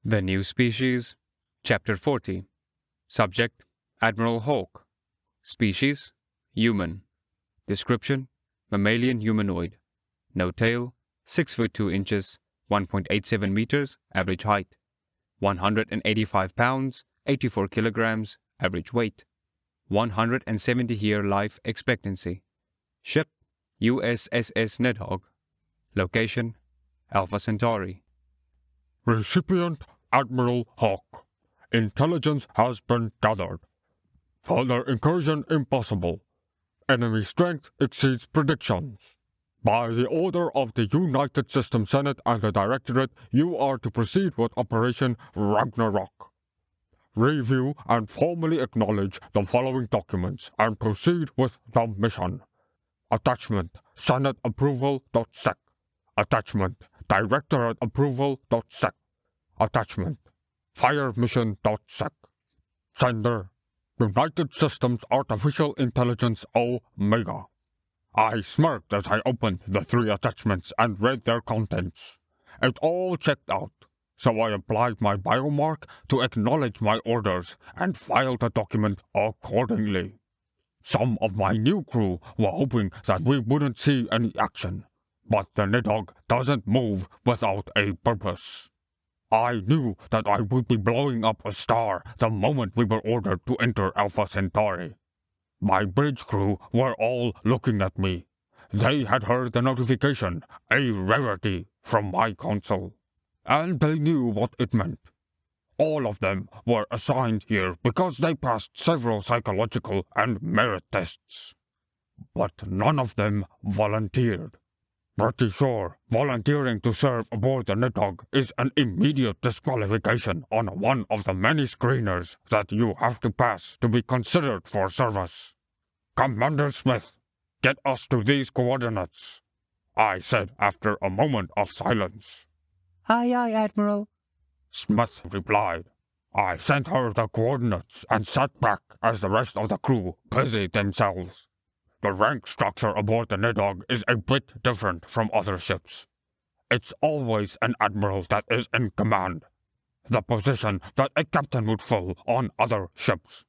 The New Species, Chapter 40. Subject, Admiral Hawk. Species, Human. Description, Mammalian humanoid. No tail, 6 foot 2 inches, 1.87 meters, average height. 185 pounds, 84 kilograms, average weight. 170-year life expectancy. Ship, USSS Nidhogg. Location, Alpha Centauri. Recipient Admiral Hawk. Intelligence has been gathered. Further incursion impossible. Enemy strength exceeds predictions. By the order of the United System Senate and the Directorate, you are to proceed with Operation Ragnarok. Review and formally acknowledge the following documents and proceed with the mission. Attachment, Senate approval.sec. Attachment, Directorate approval.sec. Attachment, Fire mission.sec. Sender, United Systems Artificial Intelligence Omega. I smirked as I opened the 3 attachments and read their contents. It all checked out, so I applied my biomark to acknowledge my orders and filed the document accordingly. Some of my new crew were hoping that we wouldn't see any action, but the Nidhogg doesn't move without a purpose. I knew that I would be blowing up a star the moment we were ordered to enter Alpha Centauri. My bridge crew were all looking at me. They had heard the notification, a rarity, from my console, and they knew what it meant. All of them were assigned here because they passed several psychological and merit tests. But none of them volunteered. Pretty sure volunteering to serve aboard the Nidhogg is an immediate disqualification on one of the many screeners that you have to pass to be considered for service. Commander Smith, get us to these coordinates, I said after a moment of silence. Aye, aye, Admiral, Smith replied. I sent her the coordinates and sat back as the rest of the crew busied themselves. The rank structure aboard the Nidhogg is a bit different from other ships. It's always an admiral that is in command, the position that a captain would fill on other ships.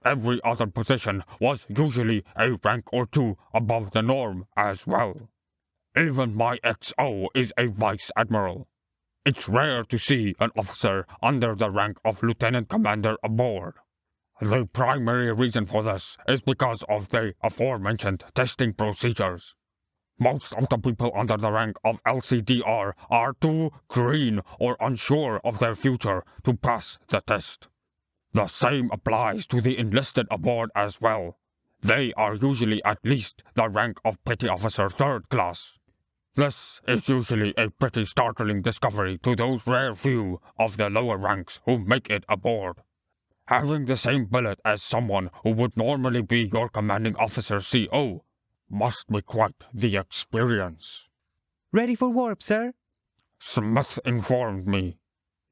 Every other position was usually a rank or 2 above the norm as well. Even my XO is a vice admiral. It's rare to see an officer under the rank of lieutenant commander aboard. The primary reason for this is because of the aforementioned testing procedures. Most of the people under the rank of LCDR are too green or unsure of their future to pass the test. The same applies to the enlisted aboard as well. They are usually at least the rank of Petty Officer 3rd class. This is usually a pretty startling discovery to those rare few of the lower ranks who make it aboard. Having the same billet as someone who would normally be your commanding officer CO must be quite the experience. ready for warp, sir. Smith informed me.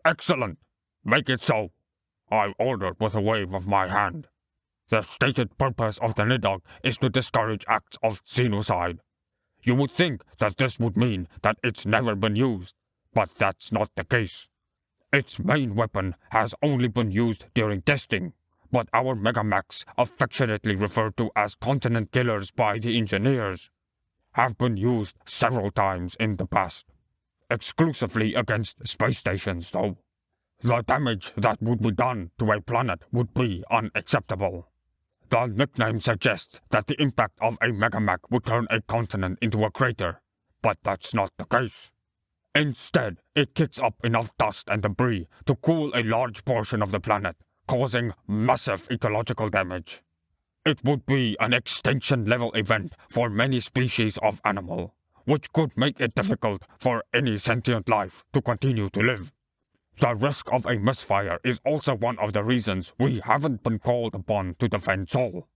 Excellent. Make it so, I ordered with a wave of my hand. The stated purpose of the Nidhogg is to discourage acts of xenocide. You would think that this would mean that it's never been used, but that's not the case. Its main weapon has only been used during testing, but our Megamax, affectionately referred to as continent killers by the engineers, have been used several times in the past. Exclusively against space stations, though. The damage that would be done to a planet would be unacceptable. The nickname suggests that the impact of a Megamax would turn a continent into a crater, but that's not the case. Instead, it kicks up enough dust and debris to cool a large portion of the planet, causing massive ecological damage. It would be an extinction-level event for many species of animal, which could make it difficult for any sentient life to continue to live. The risk of a misfire is also one of the reasons we haven't been called upon to defend Sol.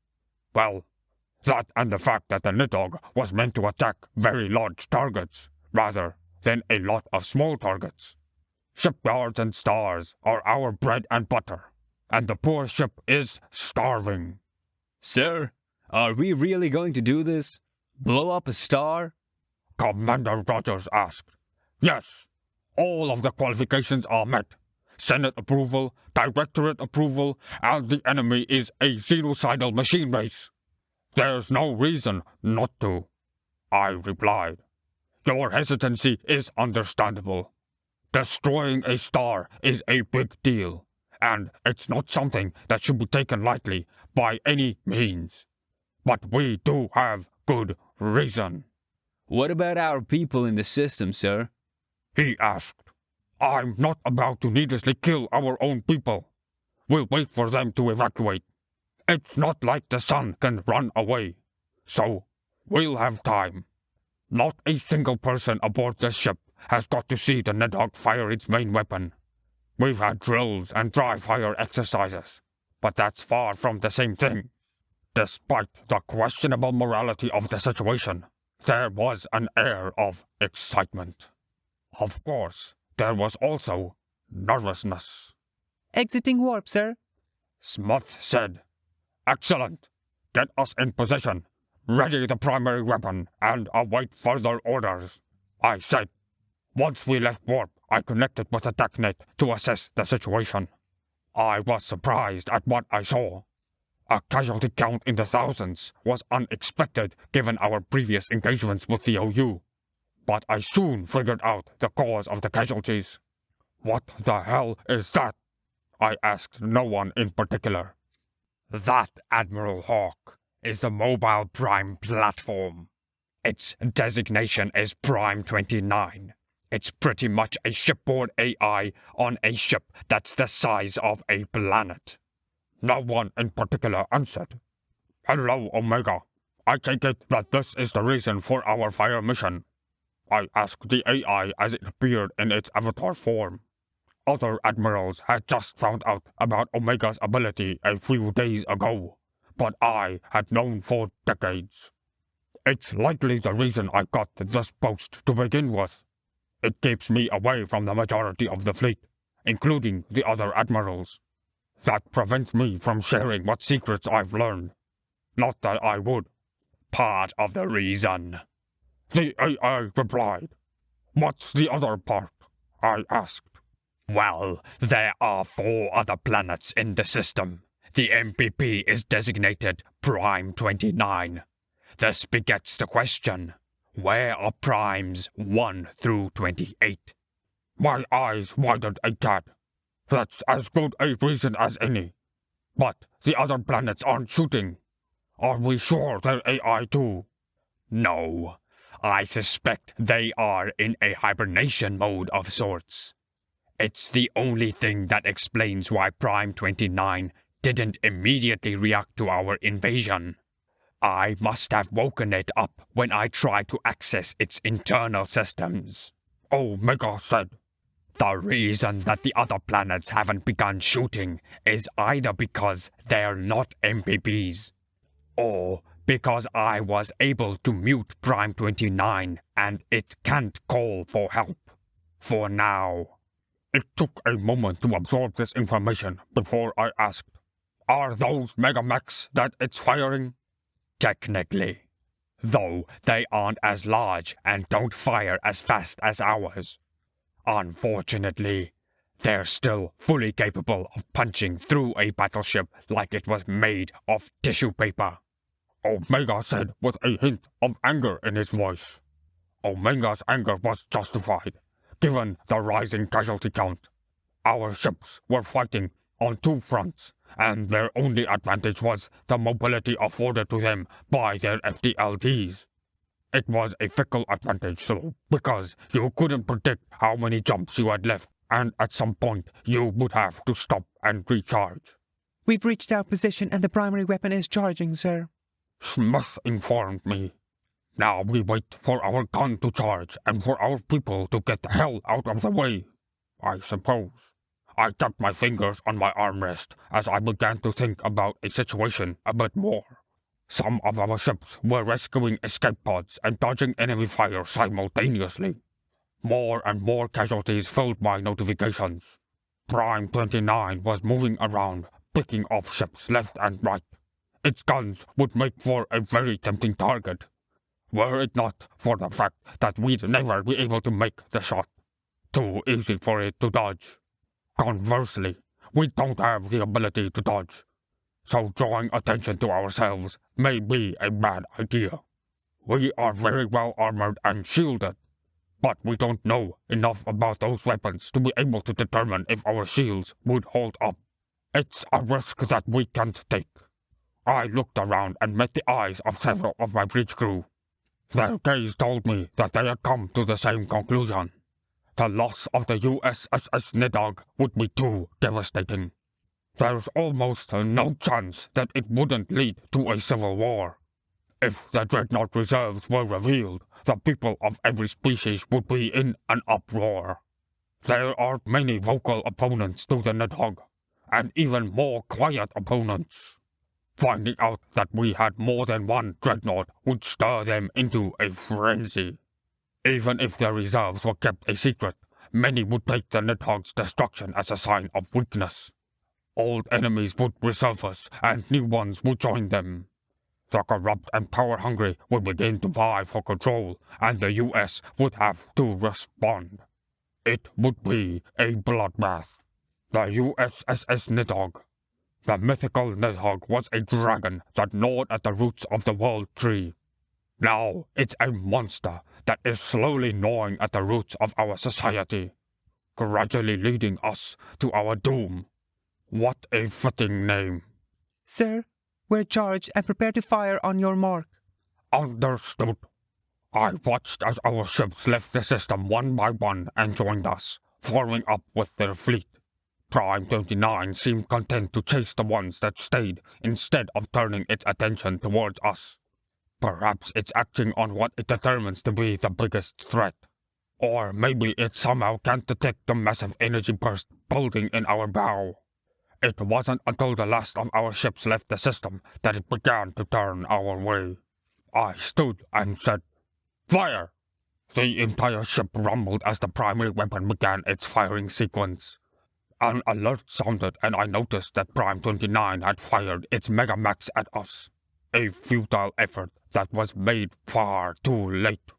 Well, that and the fact that the Nidhogg was meant to attack very large targets, rather than a lot of small targets. Shipyards and stars are our bread and butter, and the poor ship is starving. Sir, are we really going to do this? Blow up a star? Commander Rogers asked. Yes, all of the qualifications are met. Senate approval, Directorate approval, and the enemy is a genocidal machine race. There's no reason not to, I replied. Your hesitancy is understandable. Destroying a star is a big deal, and it's not something that should be taken lightly by any means. But we do have good reason. What about our people in the system, sir? He asked. I'm not about to needlessly kill our own people. We'll wait for them to evacuate. It's not like the sun can run away. So, we'll have time. Not a single person aboard this ship has got to see the Nedog fire its main weapon. We've had drills and dry fire exercises, but that's far from the same thing. Despite the questionable morality of the situation, there was an air of excitement. Of course, there was also nervousness. Exiting warp, sir. Smith said, Excellent. Get us in position. Ready the primary weapon and await further orders. I said. Once we left warp, I connected with the TechNet to assess the situation. I was surprised at what I saw. A casualty count in the thousands was unexpected given our previous engagements with the OU. But I soon figured out the cause of the casualties. What the hell is that? I asked no one in particular. That, Admiral Hawk, is the Mobile Prime Platform. Its designation is Prime 29. It's pretty much a shipboard AI on a ship that's the size of a planet. No one in particular answered. Hello, Omega. I take it that this is the reason for our fire mission. I asked the AI as it appeared in its avatar form. Other admirals had just found out about Omega's ability a few days ago, but I had known for decades. It's likely the reason I got this post to begin with. It keeps me away from the majority of the fleet, including the other admirals. That prevents me from sharing what secrets I've learned. Not that I would. Part of the reason. The AI replied. What's the other part? I asked. Well, there are 4 other planets in the system. The MPP is designated Prime 29. This begets the question, where are primes 1 through 28? My eyes widened a tad. That's as good a reason as any. But the other planets aren't shooting. Are we sure they're AI too? No. I suspect they are in a hibernation mode of sorts. It's the only thing that explains why Prime 29 didn't immediately react to our invasion. I must have woken it up when I tried to access its internal systems. Omega said. The reason that the other planets haven't begun shooting is either because they're not MPPs, or because I was able to mute Prime 29 and it can't call for help. For now. It took a moment to absorb this information before I asked, Are those megamechs that it's firing? Technically. Though they aren't as large and don't fire as fast as ours. Unfortunately, they're still fully capable of punching through a battleship like it was made of tissue paper. Omega said with a hint of anger in his voice. Omega's anger was justified, given the rising casualty count. Our ships were fighting on 2 fronts, and their only advantage was the mobility afforded to them by their FDLDs. It was a fickle advantage, though, because you couldn't predict how many jumps you had left, and at some point you would have to stop and recharge. We've reached our position and the primary weapon is charging, sir. Smith informed me. Now we wait for our gun to charge and for our people to get the hell out of the way, I suppose. I tapped my fingers on my armrest as I began to think about a situation a bit more. Some of our ships were rescuing escape pods and dodging enemy fire simultaneously. More and more casualties filled my notifications. Prime 29 was moving around, picking off ships left and right. Its guns would make for a very tempting target, were it not for the fact that we'd never be able to make the shot. Too easy for it to dodge. Conversely, we don't have the ability to dodge, so drawing attention to ourselves may be a bad idea. We are very well armored and shielded, but we don't know enough about those weapons to be able to determine if our shields would hold up. It's a risk that we can't take. I looked around and met the eyes of several of my bridge crew. Their gaze told me that they had come to the same conclusion. The loss of the USS Nidhogg would be too devastating. There's almost no chance that it wouldn't lead to a civil war. If the Dreadnought reserves were revealed, the people of every species would be in an uproar. There are many vocal opponents to the Nidhogg, and even more quiet opponents. Finding out that we had more than one Dreadnought would stir them into a frenzy. Even if their reserves were kept a secret, many would take the Nidhogg's destruction as a sign of weakness. Old enemies would resurface, and new ones would join them. The corrupt and power-hungry would begin to vie for control, and the U.S. would have to respond. It would be a bloodbath. The USS Nidhogg. The mythical Nidhogg was a dragon that gnawed at the roots of the world tree. Now it's a monster that is slowly gnawing at the roots of our society, gradually leading us to our doom. What a fitting name. Sir, we're charged and prepare to fire on your mark. Understood. I watched as our ships left the system one by one and joined us, forming up with their fleet. Prime 29 seemed content to chase the ones that stayed instead of turning its attention towards us. Perhaps it's acting on what it determines to be the biggest threat. Or maybe it somehow can't detect the massive energy burst building in our bow. It wasn't until the last of our ships left the system that it began to turn our way. I stood and said, "Fire!" The entire ship rumbled as the primary weapon began its firing sequence. An alert sounded and I noticed that Prime 29 had fired its Megamax at us. A futile effort that was made far too late.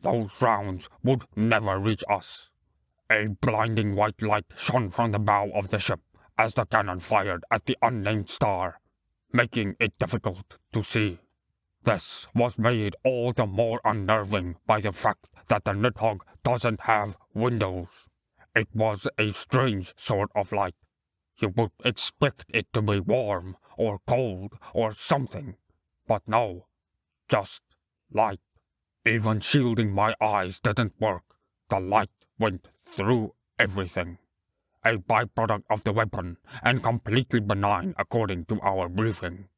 Those rounds would never reach us. A blinding white light shone from the bow of the ship as the cannon fired at the unnamed star, making it difficult to see. This was made all the more unnerving by the fact that the Nidhogg doesn't have windows. It was a strange sort of light. You would expect it to be warm or cold or something, but no, just light. Even shielding my eyes didn't work. The light went through everything. A byproduct of the weapon, and completely benign according to our briefing.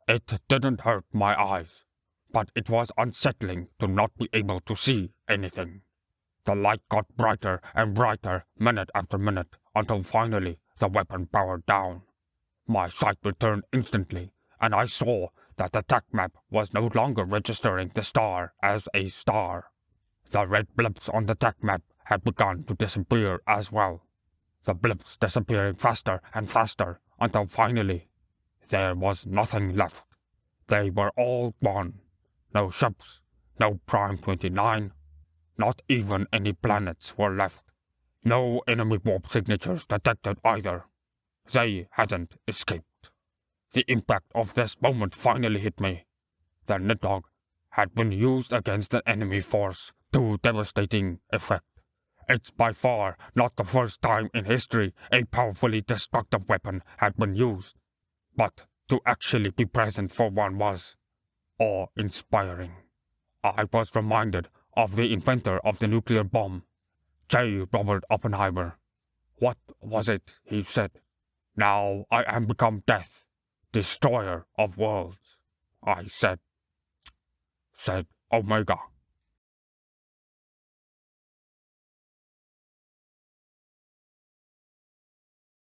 It didn't hurt my eyes, but it was unsettling to not be able to see anything. The light got brighter and brighter minute after minute until finally the weapon powered down. My sight returned instantly, and I saw that the TAC map was no longer registering the star as a star. The red blips on the TAC map had begun to disappear as well. The blips disappearing faster and faster until finally there was nothing left. They were all gone. No ships, no Prime 29, not even any planets were left. No enemy warp signatures detected either. They hadn't escaped. The impact of this moment finally hit me. The Nidhogg had been used against an enemy force to devastating effect. It's by far not the first time in history a powerfully destructive weapon had been used, but to actually be present for one was awe-inspiring. I was reminded of the inventor of the nuclear bomb, J. Robert Oppenheimer. What was it he said? "Now I am become death, destroyer of worlds." I said Omega.